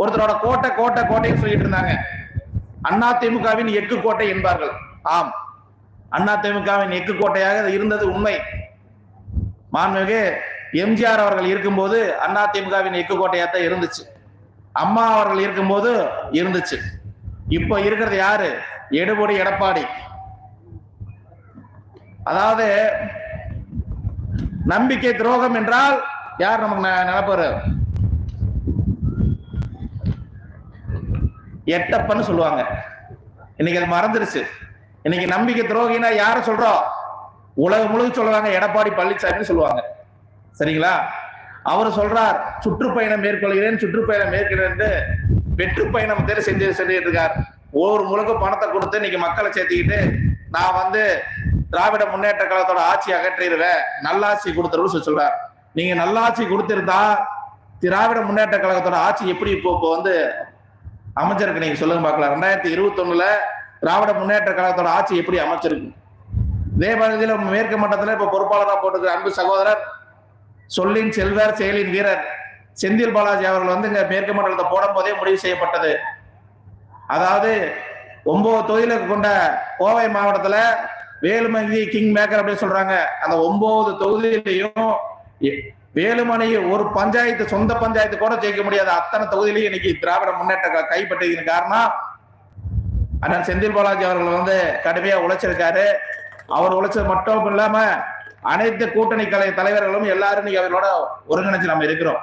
ஒருத்தரோட கோட்டை கோட்டை கோட்டைன்னு சொல்லிட்டு இருந்தாங்க. அதிமுகவின் எக்கு கோட்டை என்பார்கள். ஆம், அதிமுகவின் எக்கு கோட்டையாக இருந்தது உண்மை. மாண்புமிகு எம்ஜிஆர் அவர்கள் இருக்கும்போது அதிமுகவின் எக்கு கோட்டையாத்தான் இருந்துச்சு. அம்மா அவர்கள் இருக்கும்போது இருந்துச்சு. இப்ப இருக்கிறது யாரு? எடுபடி எடப்பாடி. அதாவது நம்பிக்கை துரோகம் என்றால் யார் நமக்கு நினைப்பாரு? எட்டப்பன்னு சொல்லுவாங்க. இன்னைக்கு அது மறந்துருச்சு. இன்னைக்கு நம்பிக்கை துரோகினா யார சொல்றோம்? உலகம் முழுக்க சொல்லுவாங்க எடப்பாடி பழனிசாமி சொல்லுவாங்க. சரிங்களா? அவர் சொல்றார் சுற்றுப்பயணம் மேற்கொள்கிறேன், சுற்றுப்பயணம் மேற்கொள்கிறேன், வெற்று பயணம் தேர்வு செஞ்சுட்டு இருக்கார். ஒவ்வொரு முழுக்க பணத்தை கொடுத்து இன்னைக்கு மக்களை சேர்த்துக்கிட்டு நான் திராவிட முன்னேற்ற கழகத்தோட ஆட்சி அகற்றிடுவேன், நல்லாட்சி கொடுத்துருன்னு சொல்றார். நீங்க நல்லாட்சி கொடுத்திருந்தா திராவிட முன்னேற்ற கழகத்தோட ஆட்சி எப்படி இப்போ அமைச்சிருக்கு நீங்க சொல்லுங்க பார்க்கலாம். 2021 திராவிட முன்னேற்ற கழகத்தோட ஆட்சி எப்படி அமைச்சிருக்கு? இதே பகுதியில் மேற்கு மட்டத்தில் இப்ப பொறுப்பாளராக போட்டிருக்கிற அன்பு சகோதரர் சொல்லின் செல்வர் செயலின் வீரர் செந்தில் பாலாஜி அவர்கள் இங்க மேற்கு மண்டலத்தை போடும் போதே முடிவு செய்யப்பட்டது. அதாவது 9 தொகுதியில கொண்ட கோவை மாவட்டத்துல வேலுமணி கிங் மேக்கர் அப்படின்னு சொல்றாங்க. அந்த 9 தொகுதியிலையும் வேலுமணி ஒரு பஞ்சாயத்து, சொந்த பஞ்சாயத்து கூட ஜெயிக்க முடியாத அத்தனை தொகுதியிலையும் இன்னைக்கு திராவிட முன்னேற்ற கைப்பற்றின காரணம் அண்ணன் செந்தில் பாலாஜி அவர்கள் கடுமையா உழைச்சிருக்காரு. அவர் உழைச்சது மட்டும் இல்லாம அனைத்து கூட்டணி தலைவர்களும் எல்லாரும் அவர்களோட ஒருங்கிணைச்சு நம்ம இருக்கிறோம்.